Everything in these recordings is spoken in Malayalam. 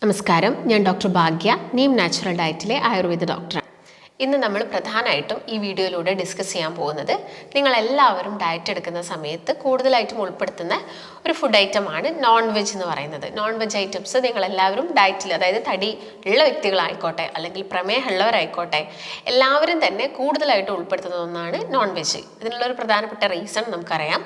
നമസ്കാരം, ഞാൻ ഡോക്ടർ ഭാഗ്യ, നീം നാച്ചുറൽ ഡയറ്റിലെ ആയുർവേദ ഡോക്ടറാണ്. ഇന്ന് നമ്മൾ പ്രധാനമായിട്ടും ഈ വീഡിയോയിലൂടെ ഡിസ്കസ് ചെയ്യാൻ പോകുന്നത് നിങ്ങളെല്ലാവരും ഡയറ്റ് എടുക്കുന്ന സമയത്ത് കൂടുതലായിട്ടും ഉൾപ്പെടുത്തുന്ന ഒരു ഫുഡ് ഐറ്റമാണ് നോൺ വെജ് എന്ന് പറയുന്നത്. നോൺ വെജ് ഐറ്റംസ് നിങ്ങളെല്ലാവരും ഡയറ്റിൽ, അതായത് തടി ഉള്ള വ്യക്തികളായിക്കോട്ടെ അല്ലെങ്കിൽ പ്രമേഹമുള്ളവരായിക്കോട്ടെ, എല്ലാവരും തന്നെ കൂടുതലായിട്ട് ഉൾപ്പെടുത്തുന്ന ഒന്നാണ് നോൺ വെജ്. ഇതിനുള്ളൊരു പ്രധാനപ്പെട്ട റീസൺ നമുക്കറിയാം.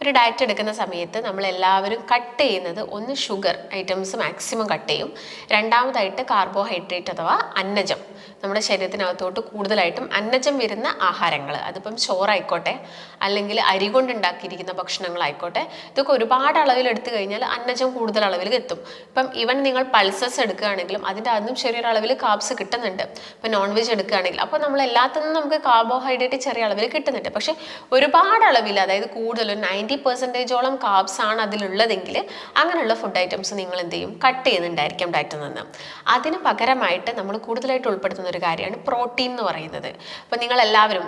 ഒരു ഡയറ്റ് എടുക്കുന്ന സമയത്ത് നമ്മളെല്ലാവരും കട്ട് ചെയ്യുന്നത്, ഒന്ന് ഷുഗർ ഐറ്റംസ് മാക്സിമം കട്ട് ചെയ്യും, രണ്ടാമതായിട്ട് കാർബോഹൈഡ്രേറ്റ് അഥവാ അന്നജം, നമ്മുടെ ശരീരത്തിനകത്തോട്ട് കൂടുതലായിട്ടും അന്നജം വരുന്ന ആഹാരങ്ങൾ, അതിപ്പം ചോറായിക്കോട്ടെ അല്ലെങ്കിൽ അരി കൊണ്ടുണ്ടാക്കിയിരിക്കുന്ന ഭക്ഷണങ്ങളായിക്കോട്ടെ, ഇതൊക്കെ ഒരുപാട് അളവിൽ എടുത്തു കഴിഞ്ഞാൽ അന്നജം കൂടുതൽ അളവിൽ എത്തും. ഇപ്പം ഈവൻ നിങ്ങൾ പൾസസ് എടുക്കുകയാണെങ്കിലും അതിൻ്റെ അതും ചെറിയൊരു അളവിൽ കാർബ്സ് കിട്ടുന്നുണ്ട്. ഇപ്പം നോൺ വെജ് എടുക്കുകയാണെങ്കിൽ അപ്പോൾ നമ്മൾ എല്ലാത്തിനും നമുക്ക് കാർബോഹൈഡ്രേറ്റ് ചെറിയ അളവിൽ കിട്ടുന്നുണ്ട്. പക്ഷേ ഒരുപാട് അളവിൽ, അതായത് കൂടുതലും 90% കാർബ്സ് ആണ് അതിലുള്ളതെങ്കിൽ അങ്ങനെയുള്ള ഫുഡ് ഐറ്റംസ് നിങ്ങൾ എന്ത് ചെയ്യും, കട്ട് ചെയ്യുന്നുണ്ടായിരിക്കും ഡയറ്റിൽ നിന്ന്. അതിന് പകരമായിട്ട് നമ്മൾ കൂടുതലായിട്ട് ഉൾപ്പെടുത്തുന്ന ഒരു കാര്യമാണ് പ്രോട്ടീൻ എന്ന് പറയുന്നത്. അപ്പോൾ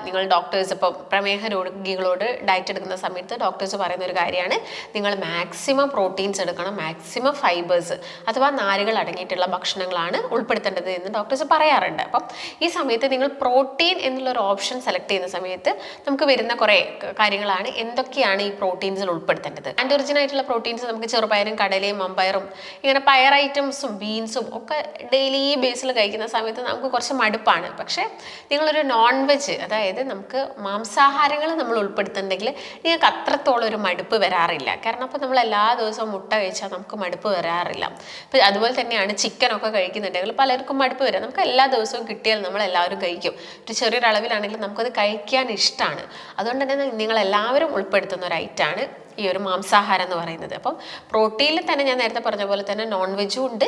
നിങ്ങൾ ഡോക്ടേഴ്സ്, ഇപ്പോൾ പ്രമേഹ രോഗികളോട് ഡയറ്റ് എടുക്കുന്ന സമയത്ത് ഡോക്ടേഴ്സ് പറയുന്ന ഒരു കാര്യമാണ്, നിങ്ങൾ മാക്സിമം പ്രോട്ടീൻസ് എടുക്കണം, മാക്സിമം ഫൈബേഴ്സ് അഥവാ നാരുകൾ അടങ്ങിയിട്ടുള്ള ഭക്ഷണങ്ങളാണ് ഉൾപ്പെടുത്തേണ്ടത് എന്ന് ഡോക്ടേഴ്സ് പറയാറുണ്ട്. അപ്പം ഈ സമയത്ത് നിങ്ങൾ പ്രോട്ടീൻ എന്നുള്ളൊരു ഓപ്ഷൻ സെലക്ട് ചെയ്യുന്ന സമയത്ത് നമുക്ക് വരുന്ന കുറേ കാര്യങ്ങളാണ് എന്തൊക്കെയാണ് ഈ പ്രോട്ടീൻസിൽ ഉൾപ്പെടുത്തേണ്ടത്. ആൻഡ് ആയിട്ടുള്ള പ്രോട്ടീൻസ് നമുക്ക് ചെറുപയറും കടലയും മമ്പയറും ഇങ്ങനെ പയർ ഐറ്റംസും ബീൻസും ഒക്കെ ഡെയിലി ബേസിൽ കഴിക്കുന്ന സമയത്ത് നമുക്ക് കുറച്ച് മടുപ്പാണ്. പക്ഷേ നിങ്ങളൊരു നോൺ വെജ്, അതായത് നമുക്ക് മാംസാഹാരങ്ങൾ നമ്മൾ ഉൾപ്പെടുത്തുന്നുണ്ടെങ്കിൽ നിങ്ങൾക്ക് അത്രത്തോളം ഒരു മടുപ്പ് വരാറില്ല. കാരണം അപ്പോൾ നമ്മൾ എല്ലാ ദിവസവും മുട്ട കഴിച്ചാൽ നമുക്ക് മടുപ്പ് വരാറില്ല. അപ്പോൾ അതുപോലെ തന്നെയാണ് ചിക്കനൊക്കെ കഴിക്കുന്നുണ്ടെങ്കിൽ പലർക്കും മടുപ്പ് വരാം. നമുക്ക് എല്ലാ ദിവസവും കിട്ടിയാൽ നമ്മൾ എല്ലാവരും കഴിക്കും. ഒരു ചെറിയൊരു അളവിലാണെങ്കിലും നമുക്കത് കഴിക്കാൻ ഇഷ്ടമാണ്. അതുകൊണ്ട് തന്നെ നിങ്ങളെല്ലാവരും ഉൾപ്പെടുത്തുന്ന ഒരു ഐറ്റമാണ് ഈ ഒരു മാംസാഹാരം എന്ന് പറയുന്നത്. അപ്പം പ്രോട്ടീനിൽ തന്നെ ഞാൻ നേരത്തെ പറഞ്ഞ പോലെ തന്നെ നോൺ വെജും ഉണ്ട്,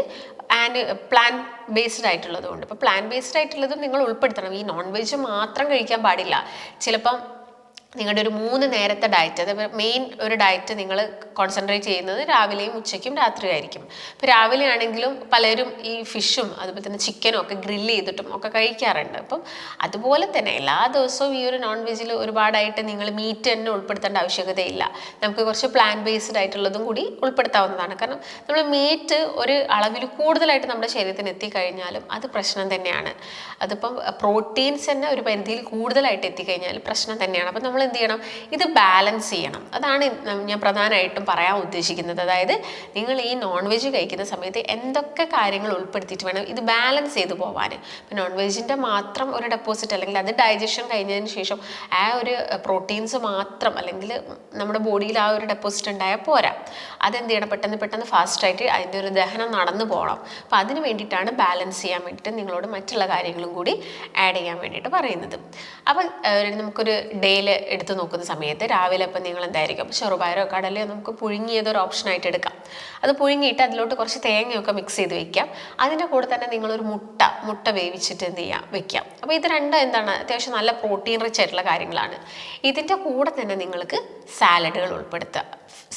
ആൻഡ് പ്ലാൻ ബേസ്ഡ് ആയിട്ടുള്ളതും ഉണ്ട്. അപ്പോൾ പ്ലാൻ ബേസ്ഡ് ആയിട്ടുള്ളതും നിങ്ങൾ ഉൾപ്പെടുത്തണം. ഈ നോൺ വെജ് മാത്രം കഴിക്കാൻ പാടില്ല. ചിലപ്പം നിങ്ങളുടെ ഒരു 3 നേരത്തെ ഡയറ്റ്, അതായത് മെയിൻ ഒരു ഡയറ്റ് നിങ്ങൾ കോൺസെൻട്രേറ്റ് ചെയ്യുന്നത് രാവിലെയും ഉച്ചയ്ക്കും രാത്രിയും ആയിരിക്കും. ഇപ്പോൾ രാവിലെ ആണെങ്കിലും പലരും ഈ ഫിഷും അതുപോലെ തന്നെ ചിക്കനും ഒക്കെ ഗ്രില്ല് ചെയ്തിട്ടും ഒക്കെ കഴിക്കാറുണ്ട്. അപ്പം അതുപോലെ തന്നെ എല്ലാ ദിവസവും ഈ ഒരു നോൺ വെജിൽ ഒരുപാടായിട്ട് നിങ്ങൾ മീറ്റ് തന്നെ ഉൾപ്പെടുത്തേണ്ട ആവശ്യകതയില്ല. നമുക്ക് കുറച്ച് പ്ലാൻ ബേസ്ഡ് ആയിട്ടുള്ളതും കൂടി ഉൾപ്പെടുത്താവുന്നതാണ്. കാരണം നമ്മൾ മീറ്റ് ഒരു അളവിൽ കൂടുതലായിട്ട് നമ്മുടെ ശരീരത്തിന് എത്തിക്കഴിഞ്ഞാലും അത് പ്രശ്നം തന്നെയാണ്. അതിപ്പം പ്രോട്ടീൻസ് തന്നെ ഒരു പരിധിയിൽ കൂടുതലായിട്ട് എത്തിക്കഴിഞ്ഞാൽ പ്രശ്നം തന്നെയാണ്. അപ്പം നമ്മൾ എന്ത് ചെയ്യണം, ഇത് ബാലൻസ് ചെയ്യണം. അതാണ് ഞാൻ പ്രധാനമായിട്ടും പറയാൻ ഉദ്ദേശിക്കുന്നത്. അതായത് നിങ്ങൾ ഈ നോൺ വെജ് കഴിക്കുന്ന സമയത്ത് എന്തൊക്കെ കാര്യങ്ങൾ ഉൾപ്പെടുത്തിയിട്ട് വേണം ഇത് ബാലൻസ് ചെയ്ത് പോകാൻ. ഇപ്പം നോൺ വെജിൻ്റെ മാത്രം ഒരു ഡെപ്പോസിറ്റ്, അല്ലെങ്കിൽ അത് ഡൈജഷൻ കഴിഞ്ഞതിന് ശേഷം ആ ഒരു പ്രോട്ടീൻസ് മാത്രം അല്ലെങ്കിൽ നമ്മുടെ ബോഡിയിൽ ആ ഒരു ഡെപ്പോസിറ്റ് ഉണ്ടായാൽ പോരാ. അതെന്ത് ചെയ്യണം, പെട്ടെന്ന് ഫാസ്റ്റായിട്ട് അതിൻ്റെ ഒരു ദഹനം നടന്നു പോകണം. അപ്പോൾ അതിന് വേണ്ടിയിട്ടാണ് ബാലൻസ് ചെയ്യാൻ വേണ്ടിയിട്ട് നിങ്ങളോട് മറ്റുള്ള കാര്യങ്ങളും കൂടി ആഡ് ചെയ്യാൻ വേണ്ടിയിട്ട് പറയുന്നത്. അപ്പം നമുക്കൊരു ഡേയിൽ എടുത്ത് നോക്കുന്ന സമയത്ത് രാവിലെ അപ്പം നിങ്ങൾ എന്തായിരിക്കും, ചെറുപയറോ കടലയോ നമുക്ക് പുഴുങ്ങിയതൊരു ഓപ്ഷനായിട്ട് എടുക്കാം. അത് പുഴുങ്ങിയിട്ട് അതിലോട്ട് കുറച്ച് തേങ്ങയൊക്കെ മിക്സ് ചെയ്ത് വെക്കാം. അതിൻ്റെ കൂടെ തന്നെ നിങ്ങളൊരു മുട്ട വേവിച്ചിട്ട് എന്ത് ചെയ്യാം, വെക്കാം. അപ്പോൾ ഇത് രണ്ടും എന്താണ്, അത്യാവശ്യം നല്ല പ്രോട്ടീൻ റിച്ച് ആയിട്ടുള്ള കാര്യങ്ങളാണ്. ഇതിൻ്റെ കൂടെ തന്നെ നിങ്ങൾക്ക് സാലഡുകൾ ഉൾപ്പെടുത്തുക.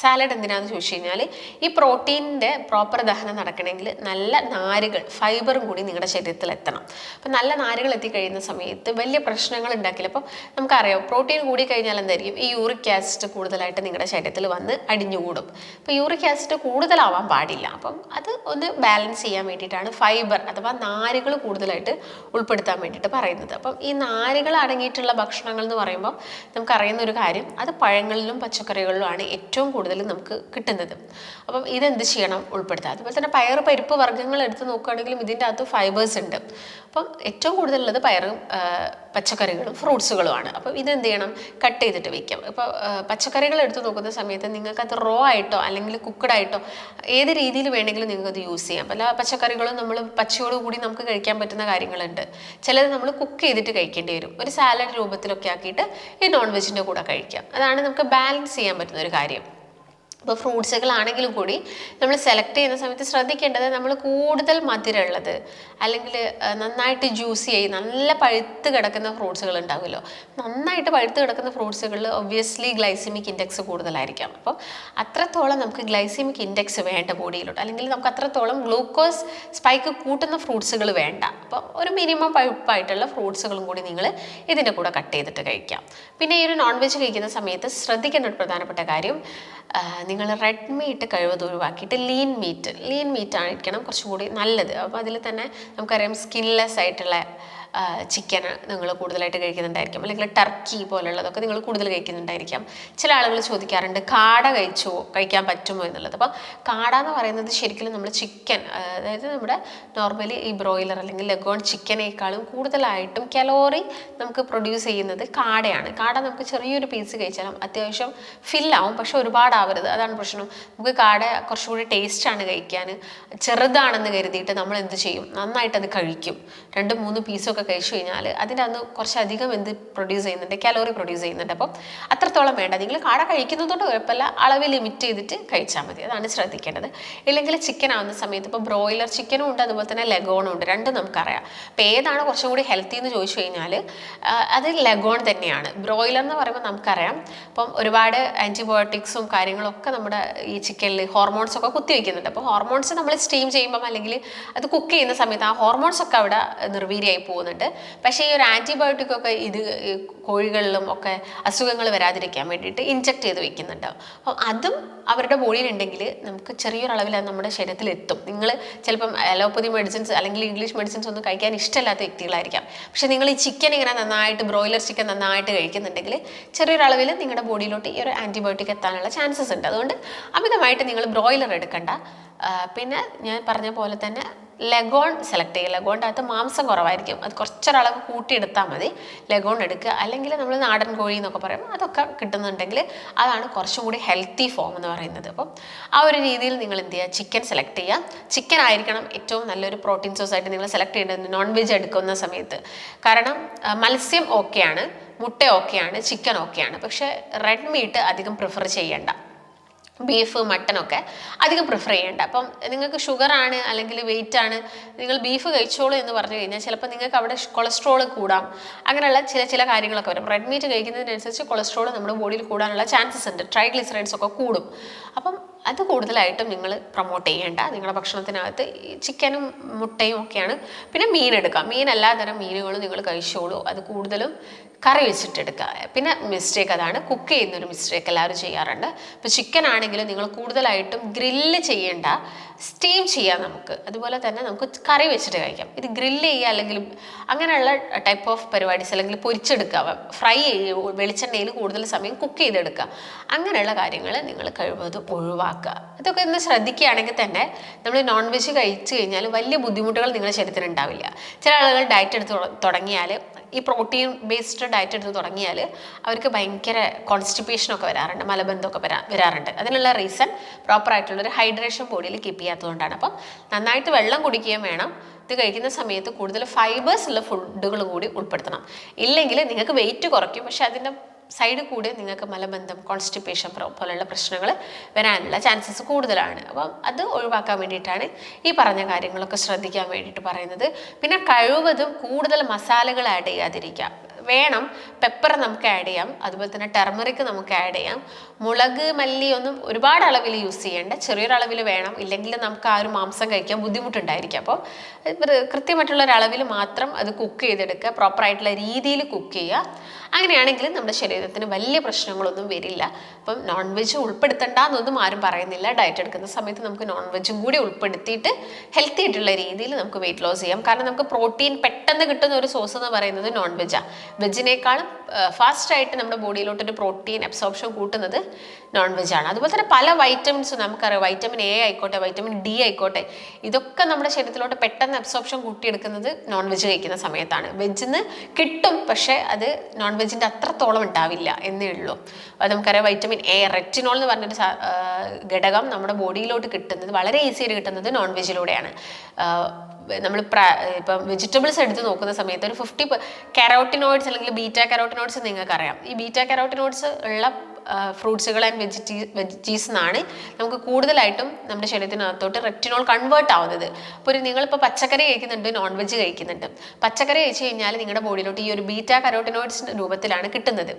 സാലഡ് എന്തിനാണെന്ന് ചോദിച്ചു കഴിഞ്ഞാൽ ഈ പ്രോട്ടീനിൻ്റെ പ്രോപ്പർ ദഹനം നടക്കണമെങ്കിൽ നല്ല നാരുകൾ, ഫൈബറും കൂടി നിങ്ങളുടെ ശരീരത്തിൽ എത്തണം. അപ്പം നല്ല നാരുകൾ എത്തിക്കഴിയുന്ന സമയത്ത് വലിയ പ്രശ്നങ്ങൾ ഉണ്ടാക്കില്ല. അപ്പം നമുക്കറിയാം, പ്രോട്ടീൻ കൂടി കഴിഞ്ഞാൽ എന്തായിരിക്കും, ഈ യൂറിക് ആസിഡ് കൂടുതലായിട്ട് നിങ്ങളുടെ ശരീരത്തിൽ വന്ന് അടിഞ്ഞുകൂടും. അപ്പോൾ യൂറിക് ആസിഡ് കൂടുതലാവാൻ പാടില്ല. അപ്പം അത് ഒന്ന് ബാലൻസ് ചെയ്യാൻ വേണ്ടിയിട്ടാണ് ഫൈബർ അഥവാ നാരുകൾ കൂടുതലായിട്ട് ഉൾപ്പെടുത്താൻ വേണ്ടിയിട്ട് പറയുന്നത്. അപ്പം ഈ നാരുകൾ അടങ്ങിയിട്ടുള്ള ഭക്ഷണങ്ങൾ എന്ന് പറയുമ്പോൾ നമുക്കറിയുന്ന ഒരു കാര്യം, അത് പഴങ്ങളിലും പച്ചക്കറികളിലുമാണ് ഏറ്റവും കൂടുതൽ നമുക്ക് കിട്ടുന്നത്. അപ്പം ഇതെന്ത് ചെയ്യണം, ഉൾപ്പെടുത്തുക. അതുപോലെ തന്നെ പരിപ്പ് വർഗ്ഗങ്ങൾ എടുത്ത് നോക്കുകയാണെങ്കിലും ഇതിൻ്റെ അകത്ത് ഫൈബേഴ്സ് ഉണ്ട്. അപ്പം ഏറ്റവും കൂടുതലുള്ളത് പയറും പച്ചക്കറികളും ഫ്രൂട്ട്സുകളുമാണ്. അപ്പം ഇതെന്ത് ചെയ്യണം, കട്ട് ചെയ്തിട്ട് വയ്ക്കാം. ഇപ്പോൾ പച്ചക്കറികൾ എടുത്ത് നോക്കുന്ന സമയത്ത് നിങ്ങൾക്കത് റോ ആയിട്ടോ അല്ലെങ്കിൽ കുക്കഡ് ആയിട്ടോ ഏത് രീതിയിൽ വേണമെങ്കിലും നിങ്ങൾക്കത് യൂസ് ചെയ്യാം. പല പച്ചക്കറികളും നമ്മൾ പച്ചയോടുകൂടി നമുക്ക് കഴിക്കാൻ പറ്റുന്ന കാര്യങ്ങളുണ്ട്. ചിലത് നമ്മൾ കുക്ക് ചെയ്തിട്ട് കഴിക്കേണ്ടി വരും. ഒരു സാലഡ് രൂപത്തിലൊക്കെ ആക്കിയിട്ട് ഈ നോൺ വെജിൻ്റെ കൂടെ കഴിക്കാം. അതാണ് നമുക്ക് ബാലൻസ് ചെയ്യാൻ പറ്റുന്ന ഒരു കാര്യം. ഇപ്പോൾ ഫ്രൂട്ട്സുകളാണെങ്കിലും കൂടി നമ്മൾ സെലക്ട് ചെയ്യുന്ന സമയത്ത് ശ്രദ്ധിക്കേണ്ടത്, നമ്മൾ കൂടുതൽ മധുരമുള്ളത് അല്ലെങ്കിൽ നന്നായിട്ട് ജ്യൂസി ആയി നല്ല പഴുത്ത് കിടക്കുന്ന ഫ്രൂട്ട്സുകൾ ഉണ്ടാവുമല്ലോ, നന്നായിട്ട് പഴുത്ത് കിടക്കുന്ന ഫ്രൂട്ട്സുകളിൽ ഒബ്വിയസ്ലി ഗ്ലൈസിമിക് ഇൻഡെക്സ് കൂടുതലായിരിക്കാം. അപ്പോൾ അത്രത്തോളം നമുക്ക് ഗ്ലൈസിമിക് ഇൻഡെക്സ് വേണ്ട ബോഡിയിലോട്ട്, അല്ലെങ്കിൽ നമുക്ക് അത്രത്തോളം ഗ്ലൂക്കോസ് സ്പൈക്ക് കൂട്ടുന്ന ഫ്രൂട്ട്സുകൾ വേണ്ട. അപ്പോൾ ഒരു മിനിമം പഴുപ്പായിട്ടുള്ള ഫ്രൂട്ട്സുകളും കൂടി നിങ്ങൾ ഇതിൻ്റെ കൂടെ കട്ട് ചെയ്തിട്ട് കഴിക്കാം. പിന്നെ ഈ ഒരു നോൺ വെജ് കഴിക്കുന്ന സമയത്ത് ശ്രദ്ധിക്കേണ്ട ഒരു പ്രധാനപ്പെട്ട കാര്യം, നിങ്ങൾ റെഡ് മീറ്റ് കഴിവതും ഒഴിവാക്കിയിട്ട് ലീൻ മീറ്റ് ആയിരിക്കണം കുറച്ചും കൂടി നല്ലത്. അപ്പോൾ അതിൽ തന്നെ നമുക്കറിയാം സ്കിൻലെസ് ആയിട്ടുള്ള ചിക്കൻ നിങ്ങൾ കൂടുതലായിട്ട് കഴിക്കുന്നുണ്ടായിരിക്കും, അല്ലെങ്കിൽ ടർക്കി പോലുള്ളതൊക്കെ നിങ്ങൾ കൂടുതൽ കഴിക്കുന്നുണ്ടായിരിക്കാം. ചില ആളുകൾ ചോദിക്കാറുണ്ട് കാട കഴിക്കാൻ പറ്റുമോ എന്നുള്ളത്. അപ്പോൾ കാട എന്ന് പറയുന്നത് ശരിക്കും നമ്മൾ ചിക്കൻ, അതായത് നമ്മുടെ നോർമലി ഈ ബ്രോയിലർ അല്ലെങ്കിൽ ലഗോൺ ചിക്കനേക്കാളും കൂടുതലായിട്ടും കലോറി നമുക്ക് പ്രൊഡ്യൂസ് ചെയ്യുന്നത് കാടയാണ്. കാട നമുക്ക് ചെറിയൊരു പീസ് കഴിച്ചാലും അത്യാവശ്യം ഫില്ലാവും, പക്ഷെ ഒരുപാടാവരുത്, അതാണ് പ്രശ്നം. നമുക്ക് കാട കുറച്ചുകൂടി ടേസ്റ്റാണ് കഴിക്കാൻ. ചെറുതാണെന്ന് കരുതിയിട്ട് നമ്മൾ എന്ത് ചെയ്യും, നന്നായിട്ടത് കഴിക്കും. 2-3 പീസൊക്കെ കഴിച്ചു കഴിഞ്ഞാൽ അതിൻ്റെ അന്ന് കുറച്ചധികം പ്രൊഡ്യൂസ് ചെയ്യുന്നുണ്ട്, കലോറി പ്രൊഡ്യൂസ് ചെയ്യുന്നുണ്ട്. അപ്പം അത്രത്തോളം വേണ്ട. നിങ്ങൾ കാട കഴിക്കുന്നതുകൊണ്ട് കുഴപ്പമില്ല, അളവ് ലിമിറ്റ് ചെയ്തിട്ട് കഴിച്ചാൽ മതി, അതാണ് ശ്രദ്ധിക്കേണ്ടത്. ഇല്ലെങ്കിൽ ചിക്കൻ ആവുന്ന സമയത്ത് ഇപ്പോൾ ബ്രോയിലർ ചിക്കനും ഉണ്ട്, അതുപോലെ തന്നെ ലഗോണും ഉണ്ട്, രണ്ടും നമുക്കറിയാം. അപ്പോൾ ഏതാണ് കുറച്ചും കൂടി ഹെൽത്തി എന്ന് ചോദിച്ചു കഴിഞ്ഞാൽ അത് ലഗോൺ തന്നെയാണ്. ബ്രോയിലർ എന്ന് പറയുമ്പോൾ നമുക്കറിയാം അപ്പം ഒരുപാട് ആൻറ്റിബയോട്ടിക്സും കാര്യങ്ങളൊക്കെ നമ്മുടെ ഈ ചിക്കനിൽ ഹോർമോൺസൊക്കെ കുത്തിവെക്കുന്നുണ്ട്. അപ്പോൾ ഹോർമോൺസ് നമ്മൾ സ്റ്റീം ചെയ്യുമ്പം അല്ലെങ്കിൽ അത് കുക്ക് ചെയ്യുന്ന സമയത്ത് ആ ഹോർമോൺസൊക്കെ അവിടെ നിർവീര്യമായി പോകുന്നുണ്ട്. പക്ഷേ ഈ ഒരു ആൻറ്റിബയോട്ടിക് ഒക്കെ ഇത് കോഴികളിലും ഒക്കെ അസുഖങ്ങൾ വരാതിരിക്കാൻ വേണ്ടിയിട്ട് ഇൻജെക്ട് ചെയ്ത് വെക്കുന്നുണ്ട്. അപ്പം അതും അവരുടെ ബോഡിയിലുണ്ടെങ്കിൽ നമുക്ക് ചെറിയൊരളവിൽ അത് നമ്മുടെ ശരീരത്തിൽ എത്തും. നിങ്ങൾ ചിലപ്പം അലോപ്പതി മെഡിസിൻസ് അല്ലെങ്കിൽ ഇംഗ്ലീഷ് മെഡിസിൻസ് ഒന്നും കഴിക്കാൻ ഇഷ്ടമില്ലാത്ത വ്യക്തികളായിരിക്കാം. പക്ഷേ നിങ്ങൾ ഈ ചിക്കൻ ഇങ്ങനെ നന്നായിട്ട് ബ്രോയിലർ ചിക്കൻ നന്നായിട്ട് കഴിക്കുന്നുണ്ടെങ്കിൽ ചെറിയൊരളവിൽ നിങ്ങളുടെ ബോഡിയിലോട്ട് ഈ ഒരു ആൻറ്റിബയോട്ടിക് എത്താനുള്ള ചാൻസസ് ഉണ്ട്. അതുകൊണ്ട് അമിതമായിട്ട് നിങ്ങൾ ബ്രോയിലർ എടുക്കണ്ട. പിന്നെ ഞാൻ പറഞ്ഞ പോലെ തന്നെ ലഗോൺ സെലക്ട് ചെയ്യുക. ലഗോണിൻ്റെ അകത്ത് മാംസം കുറവായിരിക്കും, അത് കുറച്ചൊരളവ് കൂട്ടിയെടുത്താൽ മതി. ലഗോൺ എടുക്കുക, അല്ലെങ്കിൽ നമ്മൾ നാടൻ കോഴി എന്നൊക്കെ പറയും, അതൊക്കെ കിട്ടുന്നുണ്ടെങ്കിൽ അതാണ് കുറച്ചും കൂടി ഹെൽത്തി ഫോം എന്ന് പറയുന്നത്. അപ്പം ആ ഒരു രീതിയിൽ നിങ്ങൾ എന്ത് ചെയ്യുക, ചിക്കൻ സെലക്ട് ചെയ്യുക. ചിക്കൻ ആയിരിക്കണം ഏറ്റവും നല്ലൊരു പ്രോട്ടീൻ സോഴ്സ് ആയിട്ട് നിങ്ങൾ സെലക്ട് ചെയ്യേണ്ടത് നോൺ വെജ് എടുക്കുന്ന സമയത്ത്. കാരണം മത്സ്യം ഓക്കെയാണ്, മുട്ട ഓക്കെയാണ്, ചിക്കൻ ഓക്കെയാണ്, പക്ഷേ റെഡ് മീറ്റ് അധികം പ്രിഫർ ചെയ്യേണ്ട. ബീഫ് മട്ടനൊക്കെ അധികം പ്രിഫർ ചെയ്യേണ്ട. അപ്പം നിങ്ങൾക്ക് ഷുഗറാണ് അല്ലെങ്കിൽ വെയിറ്റ് ആണ്, നിങ്ങൾ ബീഫ് കഴിച്ചോളൂ എന്ന് പറഞ്ഞു കഴിഞ്ഞാൽ ചിലപ്പോൾ നിങ്ങൾക്ക് അവിടെ കൊളസ്ട്രോൾ കൂടാം, അങ്ങനെയുള്ള ചില കാര്യങ്ങളൊക്കെ വരും. റെഡ് മീറ്റ് കഴിക്കുന്നതിനനുസരിച്ച് കൊളസ്ട്രോൾ നമ്മുടെ ബോഡിയിൽ കൂടാനുള്ള ചാൻസസ് ഉണ്ട്, ട്രൈഗ്ലിസറൈഡ്സ് ഒക്കെ കൂടും. അപ്പം അത് കൂടുതലായിട്ടും നിങ്ങൾ പ്രൊമോട്ട് ചെയ്യേണ്ട. നിങ്ങളുടെ ഭക്ഷണത്തിനകത്ത് ചിക്കനും മുട്ടയും ഒക്കെയാണ്. പിന്നെ മീൻ എടുക്കാം, മീൻ എല്ലാ തരം മീനുകളും നിങ്ങൾ കഴിച്ചോളൂ, അത് കൂടുതലും കറി വെച്ചിട്ടെടുക്കുക. പിന്നെ മിസ്റ്റേക്ക് അതാണ്, കുക്ക് ചെയ്യുന്നൊരു മിസ്റ്റേക്ക് എല്ലാവരും ചെയ്യാറുണ്ട്. ഇപ്പോൾ ചിക്കൻ ആണെങ്കിലും നിങ്ങൾ കൂടുതലായിട്ടും ഗ്രില്ല് ചെയ്യേണ്ട, സ്റ്റീം ചെയ്യാം നമുക്ക്. അതുപോലെ തന്നെ നമുക്ക് കറി വെച്ചിട്ട് കഴിക്കാം. ഇത് ഗ്രില്ല് ചെയ്യുക അല്ലെങ്കിൽ അങ്ങനെയുള്ള ടൈപ്പ് ഓഫ് പരിപാടീസ്, അല്ലെങ്കിൽ പൊരിച്ചെടുക്കുക, ഫ്രൈ ചെയ്യുക, വെളിച്ചെണ്ണയിൽ കൂടുതൽ സമയം കുക്ക് ചെയ്തെടുക്കുക, അങ്ങനെയുള്ള കാര്യങ്ങൾ നിങ്ങൾ കഴിവതും ഒഴിവാക്കുക. ഇതൊക്കെ ഒന്ന് ശ്രദ്ധിക്കുകയാണെങ്കിൽ തന്നെ നമ്മൾ നോൺ വെജ് കഴിച്ചു കഴിഞ്ഞാൽ വലിയ ബുദ്ധിമുട്ടുകൾ നിങ്ങളുടെ ശരീരത്തിന് ഉണ്ടാവില്ല. ചില ആളുകൾ ഡയറ്റ് എടുത്ത് തുടങ്ങിയാൽ, ഈ പ്രോട്ടീൻ ബേസ്ഡ് ഡയറ്റ് എടുത്ത് തുടങ്ങിയാൽ അവർക്ക് ഭയങ്കര കോൺസ്റ്റിപ്പേഷനൊക്കെ വരാറുണ്ട്, മലബന്ധമൊക്കെ വരാറുണ്ട്. അതിനുള്ള റീസൺ പ്രോപ്പറായിട്ടുള്ളൊരു ഹൈഡ്രേഷൻ ബോഡിയിൽ കീപ്പ് ചെയ്യാത്തതുകൊണ്ടാണ്. അപ്പം നന്നായിട്ട് വെള്ളം കുടിക്കുകയും വേണം. ഇത് കഴിക്കുന്ന സമയത്ത് കൂടുതൽ ഫൈബേഴ്സ് ഉള്ള ഫുഡുകൾ കൂടി ഉൾപ്പെടുത്തണം. ഇല്ലെങ്കിൽ നിങ്ങൾക്ക് വെയിറ്റ് കുറയ്ക്കും, പക്ഷെ അതിൻ്റെ സൈഡ് കൂടെ നിങ്ങൾക്ക് മലബന്ധം, കോൺസ്റ്റിപ്പേഷൻ പോലെയുള്ള പ്രശ്നങ്ങൾ വരാനുള്ള ചാൻസസ് കൂടുതലാണ്. അപ്പം അത് ഒഴിവാക്കാൻ വേണ്ടിയിട്ടാണ് ഈ പറഞ്ഞ കാര്യങ്ങളൊക്കെ ശ്രദ്ധിക്കാൻ വേണ്ടിയിട്ട് പറയുന്നത്. പിന്നെ കഴിവതും കൂടുതൽ മസാലകൾ ആഡ് ചെയ്യാതിരിക്കുക. വേണം, പെപ്പർ നമുക്ക് ആഡ് ചെയ്യാം, അതുപോലെ തന്നെ ടെർമറിക് നമുക്ക് ആഡ് ചെയ്യാം. മുളക് മല്ലി ഒന്നും ഒരുപാട് അളവിൽ യൂസ് ചെയ്യേണ്ട, ചെറിയൊരളവിൽ വേണം. ഇല്ലെങ്കിൽ നമുക്ക് ആ ഒരു മാംസം കഴിക്കാൻ ബുദ്ധിമുട്ടുണ്ടായിരിക്കും. അപ്പോൾ കൃത്യമായിട്ടുള്ളൊരളവിൽ മാത്രം അത് കുക്ക് ചെയ്തെടുക്കുക, പ്രോപ്പറായിട്ടുള്ള രീതിയിൽ കുക്ക് ചെയ്യുക. അങ്ങനെയാണെങ്കിൽ നമ്മുടെ ശരീരത്തിന് വലിയ പ്രശ്നങ്ങളൊന്നും വരില്ല. അപ്പം നോൺ വെജ് ഉൾപ്പെടുത്തണ്ട എന്നൊന്നും ആരും പറയുന്നില്ല. ഡയറ്റ് എടുക്കുന്ന സമയത്ത് നമുക്ക് നോൺ വെജും കൂടി ഉൾപ്പെടുത്തിയിട്ട് ഹെൽത്തി ആയിട്ടുള്ള രീതിയിൽ നമുക്ക് വെയിറ്റ് ലോസ് ചെയ്യാം. കാരണം നമുക്ക് പ്രോട്ടീൻ പെട്ടെന്ന് കിട്ടുന്ന ഒരു സോഴ്സ് എന്ന് പറയുന്നത് നോൺ വെജാണ്. വെജിനേക്കാളും ഫാസ്റ്റായിട്ട് നമ്മുടെ ബോഡിയിലോട്ടൊരു പ്രോട്ടീൻ അബ്സോർപ്ഷൻ കൂട്ടുന്നത് നോൺ വെജാണ്. അതുപോലെ തന്നെ പല വൈറ്റമിൻസും നമുക്കറിയാം, വൈറ്റമിൻ എ ആയിക്കോട്ടെ, വൈറ്റമിൻ ഡി ആയിക്കോട്ടെ, ഇതൊക്കെ നമ്മുടെ ശരീരത്തിലോട്ട് പെട്ടെന്ന് അബ്സോർപ്ഷൻ കൂട്ടിയെടുക്കുന്നത് നോൺ വെജ് കഴിക്കുന്ന സമയത്താണ്. വെജിന്ന് കിട്ടും, പക്ഷേ അത് നോൺ വെജിൻ്റെ അത്രത്തോളം ഉണ്ടാവില്ല എന്നേ ഉള്ളൂ. അത് നമുക്കറിയാം, വൈറ്റമിൻ എ, റെറ്റിനോൾ എന്ന് പറഞ്ഞൊരു ഘടകം നമ്മുടെ ബോഡിയിലോട്ട് കിട്ടുന്നത് വളരെ ഈസിയായിട്ട് കിട്ടുന്നത് നോൺ വെജിലൂടെയാണ്. നമ്മൾ ഇപ്പം വെജിറ്റബിൾസ് എടുത്ത് നോക്കുന്ന സമയത്ത് ഒരു 50 കരോട്ടിനോയിഡ്സ് അല്ലെങ്കിൽ ബീറ്റ കരോട്ടിനോയിഡ്സ് നിങ്ങൾക്കറിയാം. ഈ ബീറ്റ കരോട്ടിനോയിഡ്സ് ഉള്ള ഫ്രൂട്ട്സുകൾ ആൻഡ് വെജിറ്റീസ് എന്നാണ് നമുക്ക് കൂടുതലായിട്ടും നമ്മുടെ ശരീരത്തിനകത്തോട്ട് റെറ്റിനോൾ കൺവേർട്ട് ആവുന്നത്. അപ്പോൾ നിങ്ങളിപ്പോൾ പച്ചക്കറി കഴിക്കുന്നുണ്ട്, നോൺ വെജ് കഴിക്കുന്നുണ്ട്. പച്ചക്കറി കഴിച്ച് കഴിഞ്ഞാൽ നിങ്ങളുടെ ബോഡിയിലോട്ട് ഈ ഒരു ബീറ്റ കരോട്ടിനോയിഡ്സിൻ്റെ രൂപത്തിലാണ് കിട്ടുന്നത്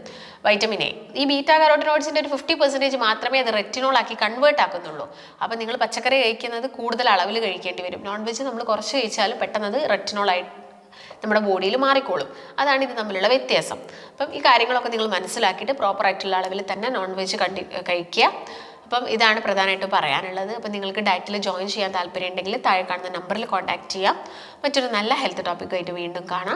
വൈറ്റമിൻ എ. ഈ ബീറ്റ കരോട്ടിനോയിഡ്സിൻ്റെ ഒരു 50% മാത്രമേ അത് റെറ്റിനോൾ ആക്കി കൺവേർട്ട് ആക്കുന്നുള്ളൂ. അപ്പോൾ നിങ്ങൾ പച്ചക്കറി കഴിക്കുന്നത് കൂടുതൽ അളവിൽ കഴിക്കേണ്ടി വരും. നോൺ വെജ് നമ്മൾ കുറച്ച് കഴിച്ചാലും പെട്ടെന്ന് അത് റെറ്റിനോളായി നമ്മുടെ ബോഡിയിൽ മാറിക്കോളും. അതാണ് ഇത് തമ്മിലുള്ള വ്യത്യാസം. അപ്പം ഈ കാര്യങ്ങളൊക്കെ നിങ്ങൾ മനസ്സിലാക്കിയിട്ട് പ്രോപ്പറായിട്ടുള്ള അളവിൽ തന്നെ നോൺ വെജ് കഴിക്കുക. അപ്പം ഇതാണ് പ്രധാനമായിട്ടും പറയാനുള്ളത്. അപ്പം നിങ്ങൾക്ക് ഡയറ്റിൽ ജോയിൻ ചെയ്യാൻ താല്പര്യം ഉണ്ടെങ്കിൽ താഴെ കാണുന്ന നമ്പറിൽ കോൺടാക്ട് ചെയ്യാം. മറ്റൊരു നല്ല ഹെൽത്ത് ടോപ്പിക്കായിട്ട് വീണ്ടും കാണാം.